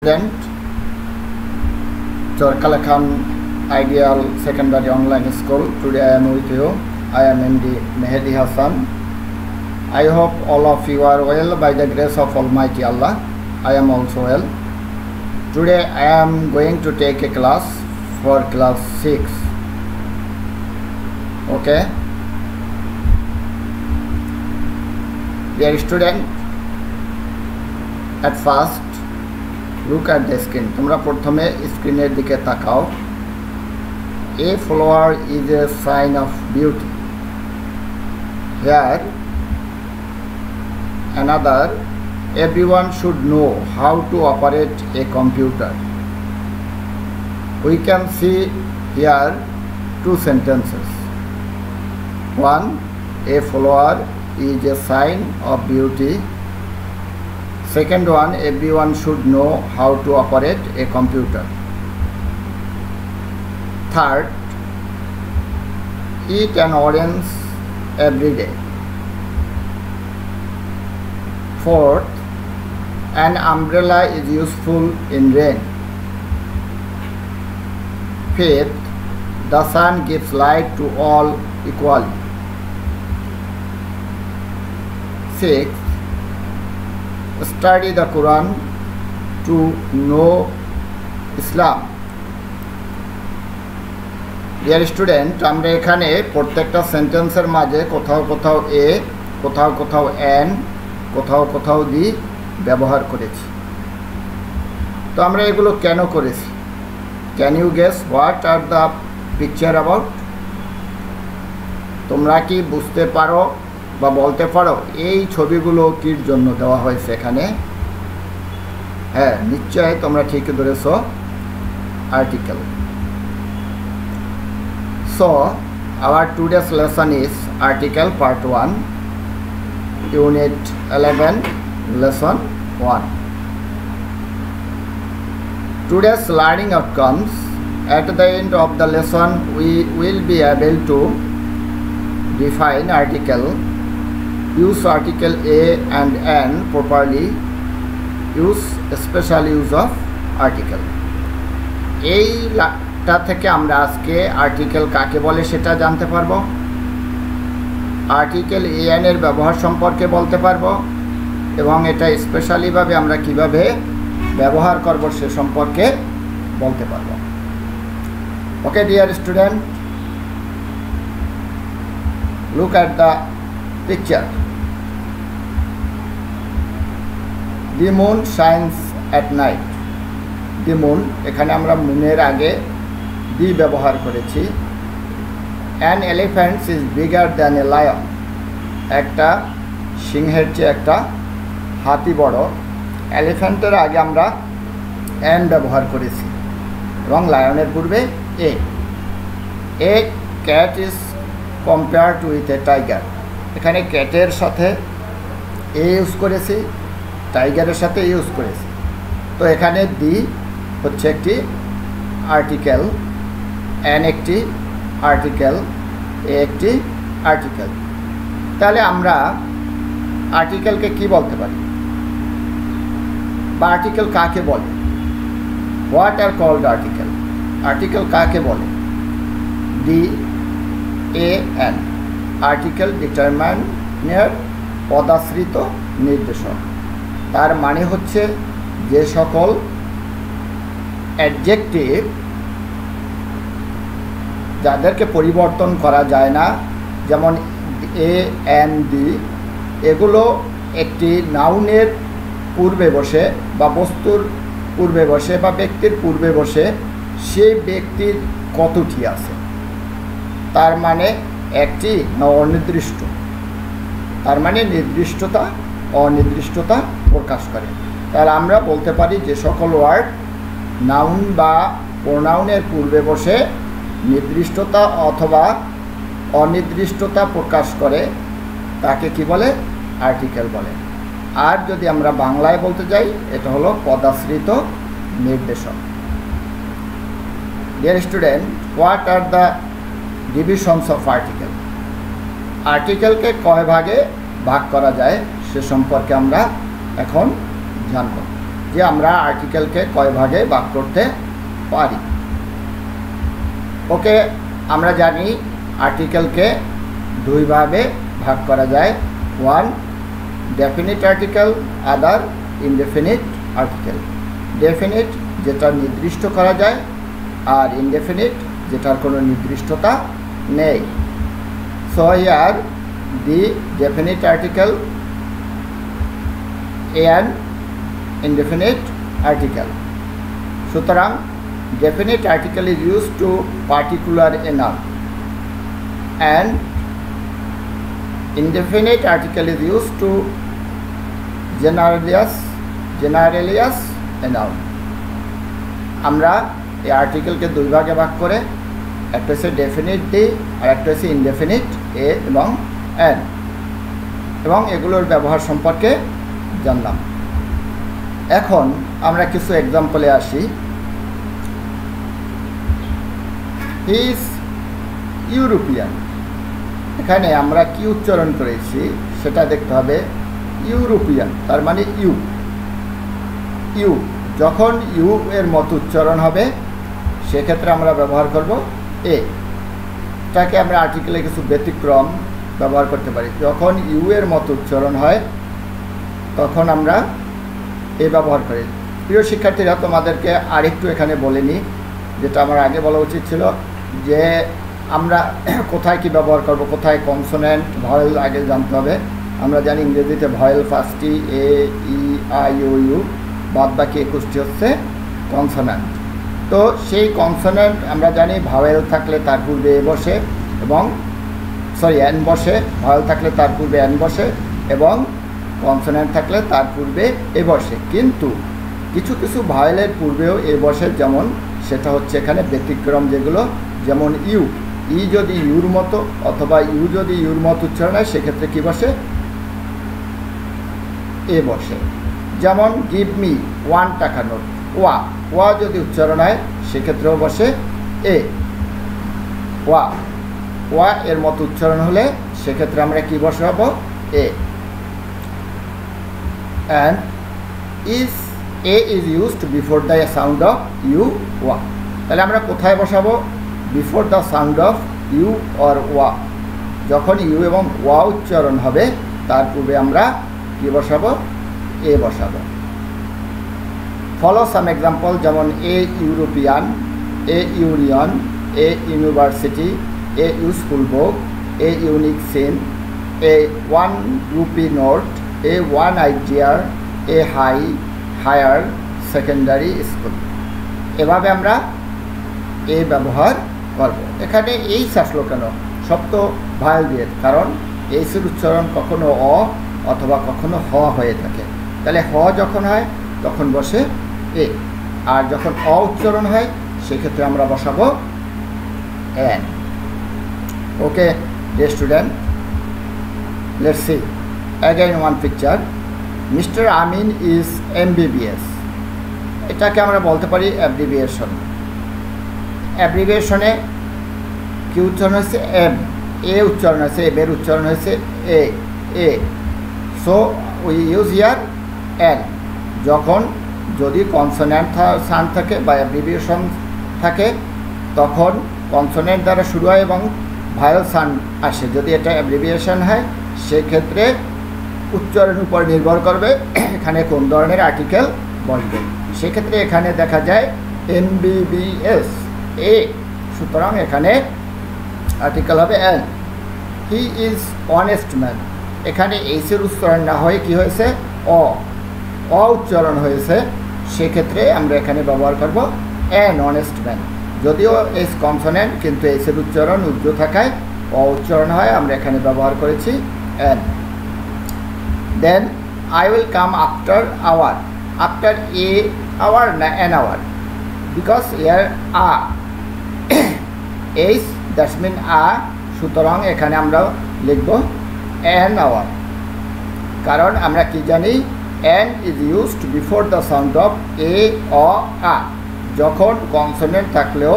Student, Torkala Khan Ideal Secondary Online School. Today I am with you. I am MD Mehdi Hassan. I hope all of you are well by the grace of Almighty Allah. I am also well. Today I am going to take a class for class 6. Okay. Dear student, at first look at the screen. তোমরা প্রথমে স্ক্রিনের দিকে তাকাও. A flower is a sign of beauty. Here another, everyone should know how to operate a computer. We can see here two sentences. One, a flower is a sign of beauty. Second one, everyone should know how to operate a computer. Third, eat an orange every day. Fourth, an umbrella is useful in rain. Fifth, the sun gives light to all equally. Sixth, study the Quran to know Islam. Dear student, আমরা এখানে প্রত্যেকটা সেন্টেন্সের মাঝে কোথাও কোথাও এ, কোথাও কোথাও N, কোথাও কোথাও দি ব্যবহার করেছি। তো আমরা এগুলো কেন করেছি? Can you guess what are the picture about? তোমরা কি বুঝতে পারো বা বলতে পারো এই ছবিগুলো কির জন্য দেওয়া হয়েছে এখানে? হ্যাঁ, নিশ্চয়ই তোমরা ঠিক ধরেছো, article. So our today's lesson is article part 1, unit 11, lesson 1. Today's learning outcomes: at the end of the lesson we will be able to define article, use article A and N properly, use special use of article. এইটা থেকে আমরা আজকে article কাকে বলে সেটা জানতে পারবো, article N এর ব্যবহার সম্পর্কে বলতে পারবো, এবং এটা স্পেশালিভাবে আমরা কিভাবে ব্যবহার করব সে সম্পর্কে বলতে পারবো। Okay dear student, look at the picture. The moon shines at night. The moon, এখানে আমরা মুনের আগে দি ব্যবহার করেছি। An elephants is bigger than a lion. একটা সিংহের চেয়ে একটা হাতি বড়। এলিফ্যান্টের আগে আমরা অ্যান ব্যবহার করেছি এবং লায়নের পূর্বে a. A cat is compared with a tiger. এখানে ক্যাটের সাথে এ ইউজ করেছি, টাইগারের সাথে ইউজ করেছি। তো এখানে দি হচ্ছে একটি আর্টিকেল, অ্যান একটি আর্টিকেল, এ একটি আর্টিকেল। তাহলে আমরা আর্টিকেলকে কি বলতে পারি বা আর্টিকেল কাকে বলে? What are called article? Article কাকে বলে? The a an, article determiner, পদাশ্রিত নির্দেশক। তার মানে হচ্ছে যে সকল অ্যাডজেক্টিভ যাদেরকে পরিবর্তন করা যায় না, যেমন এ এন দি, এগুলো একটি নাউনের পূর্বে বসে বা বস্তুর পূর্বে বসে বা ব্যক্তির পূর্বে বসে সেই ব্যক্তির কতটি আছে, তার মানে একটি না অনির্দিষ্ট, তার মানে নির্দিষ্টতা অনির্দিষ্টতা প্রকাশ করে। তাহলে আমরা বলতে পারি যে সকল ওয়ার্ড নাউন বা প্রোনাউনের পূর্বে বসে নির্দিষ্টতা অথবা অনির্দিষ্টতা প্রকাশ করে তাকে কি বলে? আর্টিকেল বলে। আর যদি আমরা বাংলায় বলতে যাই, এটা হলো পদাশ্রিত নির্দেশক। Dear student, what are the divisions of article? আর্টিকেলকে কয় ভাগে ভাগ করা যায় সে সম্পর্কে আমরা এখন জানব। যে আমরা আর্টিকেলকে কয় ভাগে ভাগ করতে পারি। ওকে, আমরা জানি আর্টিকেলকে দুইভাবে ভাগ করা যায়, ওয়ান ডেফিনিট আর্টিকেল, আদার ইনডেফিনিট আর্টিকেল। ডেফিনিট যেটা নির্দিষ্ট করা যায়, আর ইনডেফিনিট যেটার কোনো নির্দিষ্টতা নেই। So here the definite article and indefinite article. সুতরাং definite article is used to particular a noun and indefinite article is used to generalize a noun. আমরা এই আর্টিকেলকে দুই ভাগে ভাগ করে একটা হচ্ছে ডেফিনিট দিই আর একটা হচ্ছে ইনডেফিনিট এ এবং এন, এবং এগুলোর ব্যবহার সম্পর্কে জানলাম। এখন আমরা কিছু এক্সাম্পলে আসি। হি ইজ ইউরোপিয়ান, এখানে আমরা কি উচ্চারণ করেছি সেটা দেখতে হবে। ইউরোপিয়ান তার মানে ইউ, ইউ যখন ইউ এর মতো উচ্চারণ হবে সেক্ষেত্রে আমরা ব্যবহার করব এ। এটাকে আমরা আর্টিকেলে কিছু ব্যতিক্রম ব্যবহার করতে পারি। যখন ইউ এর মতো উচ্চারণ হয় তখন আমরা এ ব্যবহার করি। প্রিয় শিক্ষার্থীরা, তোমাদেরকে আরেকটু এখানে বলে নিই, যেটা আমার আগে বলা উচিত ছিল, যে আমরা কোথায় কি ব্যবহার করব, কোথায় কনসোনেন্ট ভয়েল আগে জানতে হবে। আমরা জানি ইংরেজিতে ভয়েল 5টি, এ, ই, আই, ও, ইউ, বাদ বাকি 21টি হচ্ছে কনসোনেন্ট। তো সেই কনসোনেন্ট আমরা জানি ভাওয়েল থাকলে তার পূর্বে এ বসে এবং এন বসে, ভাওয়েল থাকলে তার পূর্বে এন বসে এবং কনসোনেন্ট থাকলে তার পূর্বে এ বসে। কিন্তু কিছু কিছু ভাওয়েলের পূর্বেও এ বসে, যেমন সেটা হচ্ছে এখানে ব্যতিক্রম যেগুলো, যেমন ইউ, ই যদি ইউর মতো অথবা ইউ যদি ইউর মতো উচ্চারণ হয় সেক্ষেত্রে কী বসে, এ বসে। যেমন গিভ মি 1 টাকা নোট, ওয়া, ওয়া যদি উচ্চারণ হয় সেক্ষেত্রেও বসে এ। ওয়া, ওয়া এর মতো উচ্চারণ হলে সেক্ষেত্রে আমরা কি বসাবো, এ। And a is used before the sound of u, wa. তাহলে আমরা কোথায় বসাবো, before the sound of U or ওয়া। যখন ইউ এবং ওয়া উচ্চারণ হবে তার পূর্বে আমরা কি বসাবো, এ বসাবো। ফলো সাম এক্সাম্পল, যেমন a European, a union, a university, a useful book, a unique scene, a 1 rupee note, a 1 আইডিয়ার, এ হায়ার সেকেন্ডারি স্কুল। এভাবে আমরা এ ব্যবহার করব। এখানে এইচ আসলো কেন, সব তো ভায়েল দিয়ে, কারণ এইচের উচ্চারণ কখনো অ অথবা কখনো হ হয়ে থাকে। তাহলে হ যখন হয় তখন বসে এ, আর যখন অ উচ্চারণ হয় সেক্ষেত্রে আমরা বসাবো N. Okay dear student, let's see again one picture. Mr. Amin is MBBS. এটাকে আমরা বলতে পারি অ্যাব্রিভিয়েশন। অ্যাব্রিভিয়েশনে কি উচ্চারণ হচ্ছে, এম, এ উচ্চারণ হচ্ছে, এর উচ্চারণ হচ্ছে a, a. So we use here an. যখন যদি কনসোনেন্ট সাউন্ড থাকে বা অ্যাব্রিভিয়েশন থাকে তখন কনসোনেন্ট দ্বারা শুরু হয় এবং ভায়েল সাউন্ড আসে। যদি এটা অ্যাব্রিভিয়েশন হয় সেক্ষেত্রে উচ্চারণের উপর নির্ভর করবে এখানে কোন ধরনের আর্টিকেল বসবে। সেক্ষেত্রে এখানে দেখা যায় MBBS, এ, সুতরাং এখানে আর্টিকেল হবে N. He is honest man, এখানে এইচের উচ্চারণ না হয়ে কি হয়েছে, অ উচ্চারণ হয়েছে, সেক্ষেত্রে আমরা এখানে ব্যবহার করব এন, অনেস্ট ম্যান। যদিও এইচ কনসোনেন্ট কিন্তু এইচের উচ্চারণ উজ্জ্ব থাকায় অ উচ্চারণ হয়, আমরা এখানে ব্যবহার করেছি N. Then I will come after hour, after a hour na an hour, because here a is that's mean a, সুতরাং এখানে আমরা লিখব an hour, কারণ আমরা কি জানি, an is used before the sound of a or a। যখন consonant থাকলেও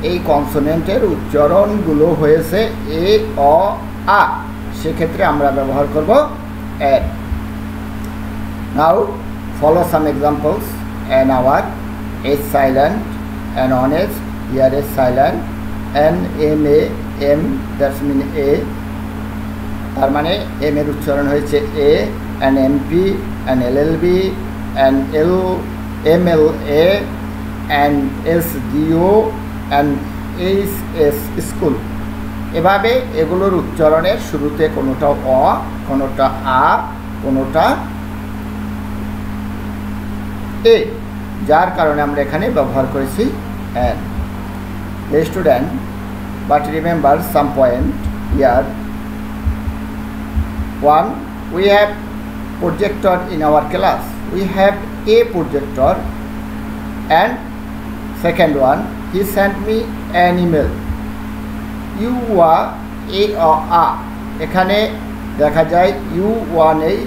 এই কনসোনেন্টের উচ্চারণগুলো হয়েছে এ অ আ, সেক্ষেত্রে আমরা ব্যবহার করব an. Now follow some examples. an hour, H silent, an honest, here is silent, an MA, M that's mean A, তার মানে M এর উচ্চারণ হয়েছে A, an MP, an LLB, an MLA, an SDO, an HS school. এভাবে এগুলোর উচ্চারণের শুরুতে কোনোটা অ, কোনোটা আ, কোনোটা এ, যার কারণে আমরা এখানে ব্যবহার করেছি an. Student, but remember some point here. 1. We have projector in our class. We have a projector. And second one, he sent me an email. You are a or a, এখানে দেখা যায় ইউ ওয়া নেই,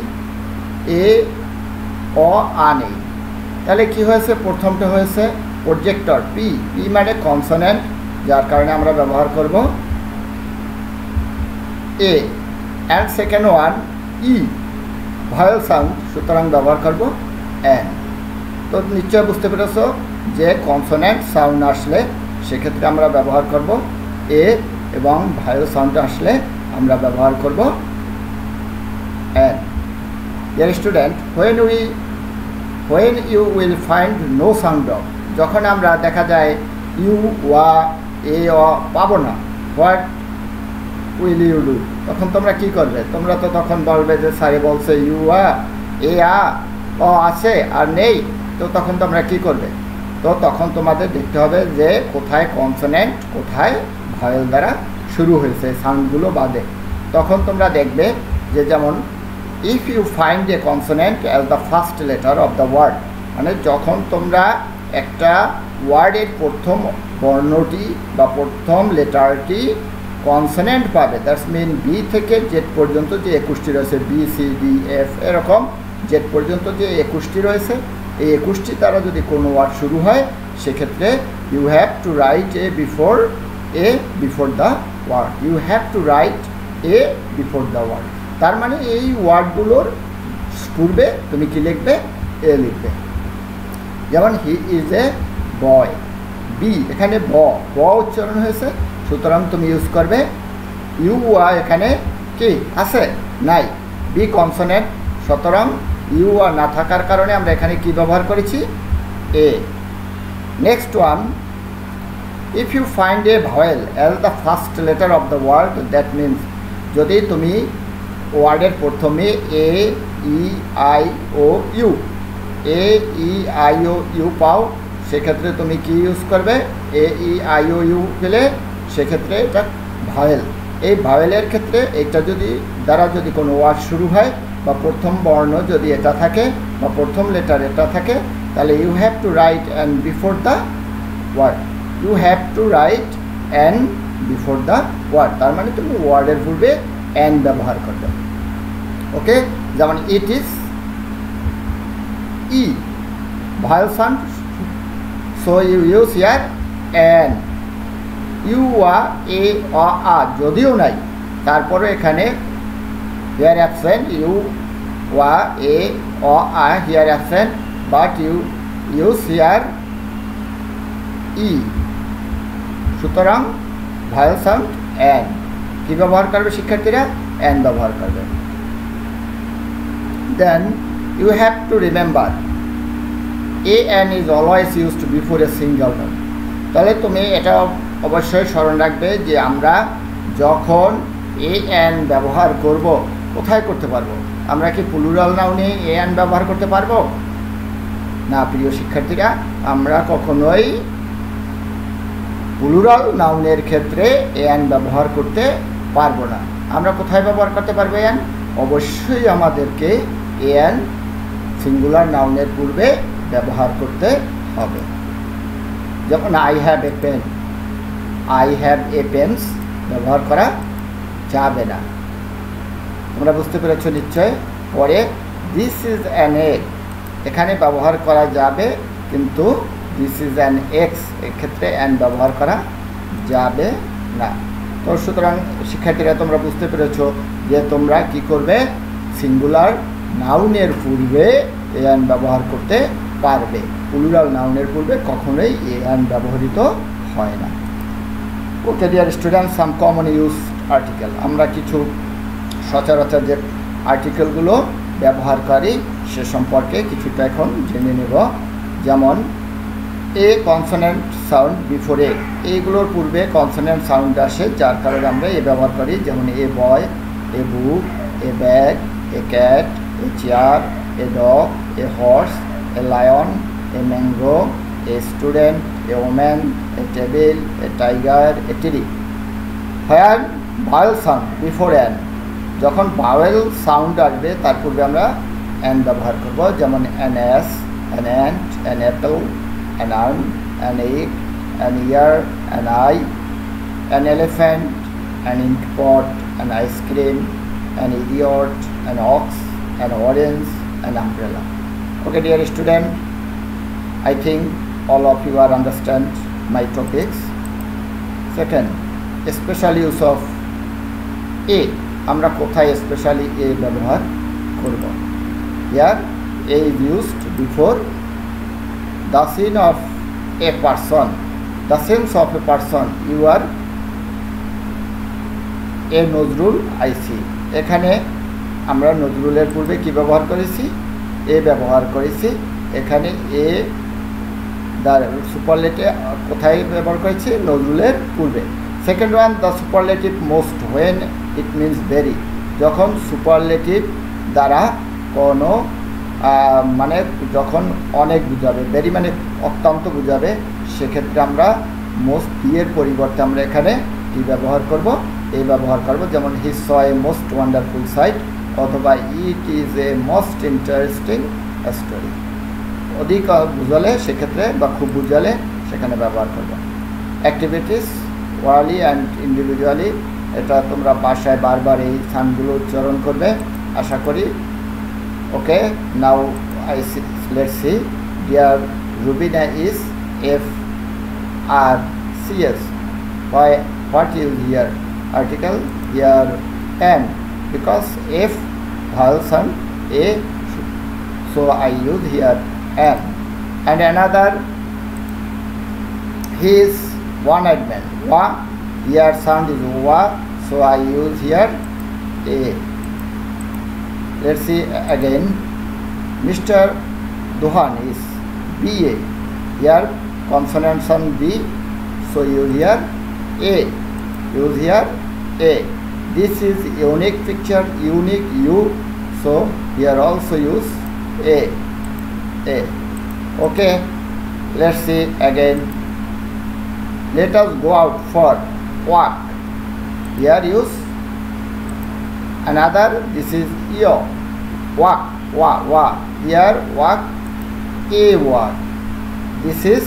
এ অ আ নেই। তাহলে কি হয়েছে? প্রথমটা হয়েছে প্রজেক্টর, পি, পি মানে কনসোনেন্ট, যার কারণে আমরা ব্যবহার করব a. And second one E, vowel sound, সুতরাং ব্যবহার করব অ্যান। তো নিশ্চয় বুঝতে পেরেছ যে কনসোনেন্ট সাউন্ড আসলে সেক্ষেত্রে আমরা ব্যবহার করব এ, এবং ভয়েল সাউন্ড আসলে আমরা ব্যবহার করব an. Dear student, when you will find no sound of, যখন আমরা দেখা যায় ইউ ওয়া এ অ পাবো না, হোয়াট উইল ইউ ডু, তখন তোমরা কি করবে? তোমরা তো তখন বলবে যে স্যারে বলছে ইউ আ, এ আ, অ আছে আর নেই, তো তখন তোমরা কি করবে? তো তখন তোমাদের দেখতে হবে যে কোথায় কনসোনেন্ট, কোথায় ভয়েল দ্বারা শুরু হয়েছে সাউন্ডগুলো বাদে। তখন তোমরা দেখবে যে যেমন if you find a consonant as the first letter of the word, মানে যখন তোমরা একটা ওয়ার্ডের প্রথম বর্ণটি বা প্রথম লেটারটি কনসোনেন্ট পাবে, দ্যাটস মিন বি থেকে জেড পর্যন্ত যে 21টি রয়েছে, বি সি ডি এফ এরকম জেড পর্যন্ত যে 21টি রয়েছে, এই 21টি দ্বারা যদি কোনো ওয়ার্ড শুরু হয় সেক্ষেত্রে you have to write a before the word, you have to write a before the word. তার মানে এই ওয়ার্ডগুলোর পূর্বে তুমি কি লিখবে? এ লিখবে। যেমন he is a boy, B, এখানে ব উচ্চারণ হয়েছে, সুতরাং তুমি ইউজ করবে ইউ আ, এখানে কি আছে? নাই, বি কনসোনেন্ট, সুতরাং ইউ আ না থাকার কারণে আমরা এখানে কি ব্যবহার করেছি? A. Next one, if you find a vowel as the first letter of the word, that means যদি তুমি ওয়ার্ডের প্রথমে A E I O U, A E I O U পাও, সেক্ষেত্রে তুমি কি ইউজ করবে? এ ই আই ও ইউ পেলে সেক্ষেত্রে এটা ভয়েল। এই ভয়েলের ক্ষেত্রে এটা দ্বারা যদি কোনো ওয়ার্ড শুরু হয় বা প্রথম বর্ণ যদি এটা থাকে বা প্রথম লেটার এটা থাকে, তাহলে you have to write an before the word, you have to write an before the word. তার মানে তুমি ওয়ার্ডের পূর্বে অ্যান ব্যবহার করবে। ওকে, যেমন it is, E, vowel sound, so you use here an. U আ, এ অ আ যদিও নাই, তারপরে এখানে হিয়ার অ্যাবসেন্ট, ইউ ওয়া এ অ আ here absent, but you use here E, সুতরাং ভয়েল সাউন্ড অ্যান। কী ব্যবহার করবে শিক্ষার্থীরা? অ্যান ব্যবহার করবে। Then you have to remember a an is always used before a single noun. তাহলে তুমি এটা অবশ্যই স্মরণ রাখবে যে আমরা যখন এ অ্যান ব্যবহার করব, কোথায় করতে পারবো? আমরা কি প্লুরাল নাউনে এ অ্যান ব্যবহার করতে পারবো না? প্রিয় শিক্ষার্থীরা, আমরা কখনোই প্লুরাল নাউনের ক্ষেত্রে এ অ্যান ব্যবহার করতে পারবো না। আমরা কোথায় ব্যবহার করতে পারবো অ্যান? অবশ্যই আমাদেরকে এ অ্যান সিঙ্গুলার নাউনের পূর্বে ব্যবহার করতে হবে। যখন I have a pen, I have a pens ব্যবহার করা যাবে না। তোমরা বুঝতে পেরেছ নিশ্চয়। পরে দিস ইজ অ্যান এগ, এখানে ব্যবহার করা যাবে, কিন্তু দিস ইজ অ্যান এক্স এক্ষেত্রে অ্যান ব্যবহার করা যাবে না। তো সুতরাং শিক্ষার্থীরা তোমরা বুঝতে পেরেছ যে তোমরা কি করবে? সিঙ্গুলার নাউনের পূর্বে অ্যান ব্যবহার করতে পারবে, প্লুরাল নাউনের পূর্বে কখনোই অ্যান ব্যবহৃত হয় না। ওকে ডিয়ার স্টুডেন্ট, সাম কমন ইউজ আর্টিকেল, আমরা কিছু সচরাচর যে আর্টিকেলগুলো ব্যবহার করি সে সম্পর্কে কিছুটা এখন জেনে নেব। যেমন এ কনসোনেন্ট সাউন্ড বিফোর এ, এইগুলোর পূর্বে কনসোনেন্ট সাউন্ড আসে, যার কারণে আমরা এ ব্যবহার করি। যেমন a boy, a book, a bag, a cat, a chair, a dog, a horse, a lion, a mango, a student, a woman, a table, a tiger, a tree. Where vowel sound before an, যখন vowel sound আসবে তার পূর্বে আমরা an ব্যবহার করব। যেমন an ass, an ant, an apple, an arm, an egg, an ear, an eye, an elephant, an ink pot, an ice cream, an idiot, an ox, an orange, an umbrella. Okay dear student, I think all of you are understand my topics. Second, special use of a, আমরা কোথায় specially a ব্যবহার করব? Here a is used before the scene of a person, the sense of a person. You are a Nazrul I see, এখানে আমরা নজরুলের পূর্বে কি ব্যবহার করেছি? এ ব্যবহার করেছি। এখানে এ দ্য সুপারলেটিভ কোথায় ব্যবহার করেছি? নজরুলের পূর্বে। Second one, the superlative most, when it means very, যখন সুপারলেটিভ দ্বারা কোনো মানে যখন অনেক বুঝাবে, ভেরি মানে অত্যন্ত বুঝাবে, সেক্ষেত্রে আমরা মোস্ট এর পরিবর্তে আমরা এখানে কি ব্যবহার করব? এই ব্যবহার করব। যেমন হি স এ মোস্ট ওয়ান্ডারফুল সাইট, অথবা it is a most interesting story. অধিক বুঝালে সেক্ষেত্রে বা খুব বুঝালে সেখানে ব্যবহার করব। অ্যাক্টিভিটিস ওয়ারলি অ্যান্ড ইন্ডিভিজুয়ালি, এটা তোমরা বাসায় বারবার এই স্থানগুলো উচ্চারণ করবে আশা করি। Okay, now let's see. Dear Rubina is FRCS. Why? What is here? Article here N, because F vowel sound A, so I use here N. And another, he is one-eyed man. Wa, here sound is wa, so I use here A. Let's see again. Mr. Duhan is BA. Here consonant sound B, so use here A. Use here A. This is unique picture, unique U, so here also use A. A. Okay. Let's see again. Let us go out for walk. Here use another, this is yo, walk, wa, wa, here walk, a walk, this is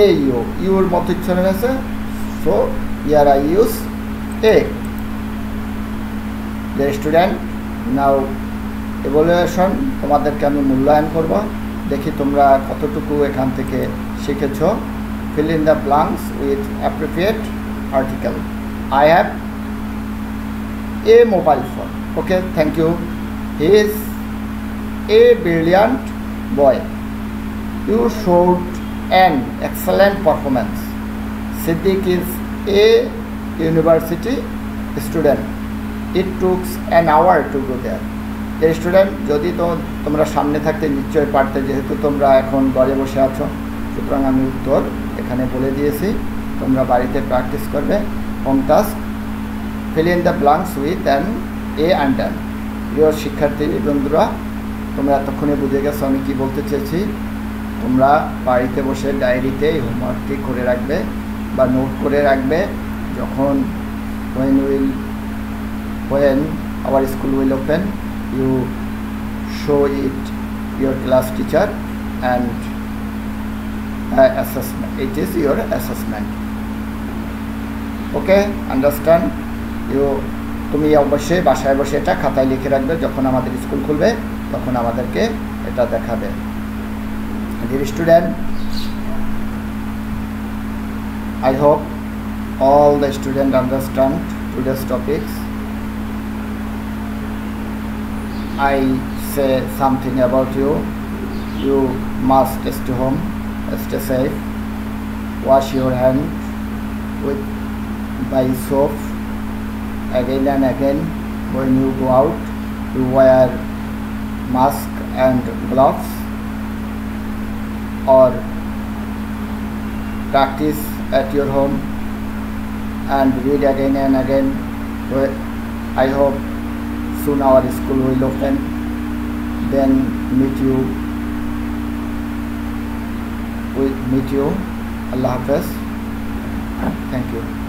a yo, your মত উচ্চারণ আছে, so here I use a. The student, now evaluation, তোমাদেরকে আমি মূল্যায়ন করব, দেখি তোমরা কতটুকু এখান থেকে শিখেছো। Fill in the blanks with appropriate article. I have a mobile phone. Okay, thank you. He is a brilliant boy. You showed an excellent performance. Siddiq is a university student. It took an hour to go there. The student, যদি তোমরা সামনে থাকতে নিশ্চয়ই পারতে, যেহেতু তোমরা এখন ঘরে বসে আছো, সুতরাং আমি উত্তর এখানে বলে দিয়েছি, তোমরা বাড়িতে প্র্যাকটিস করবে। Home task, fill in the blanks with an A and an. প্রিয় শিক্ষার্থী বন্ধুরা, তোমরা এতক্ষণে বুঝে গেছো আমি কি বলতে চেয়েছি। তোমরা বাড়িতে বসে ডায়েরিতে এই হোমওয়ার্কটি করে রাখবে বা নোট করে রাখবে। যখন when our school will open, you show it your class teacher and assessment. It is your assessment. Okay, understand? তুমি অবশ্যই বাসায় বসে এটা খাতায় লিখে রাখবে, যখন আমাদের স্কুল খুলবে তখন আমাদেরকে এটা দেখাবে। Dear student, I hope all the students understand today's topics. I say something about you. you must stay home, stay safe, wash your hand with by soap again and again. When you go out, you wear mask and gloves, or practice at your home and read again and again. I hope soon our school will open, then meet you. Allah Hafiz. Thank you.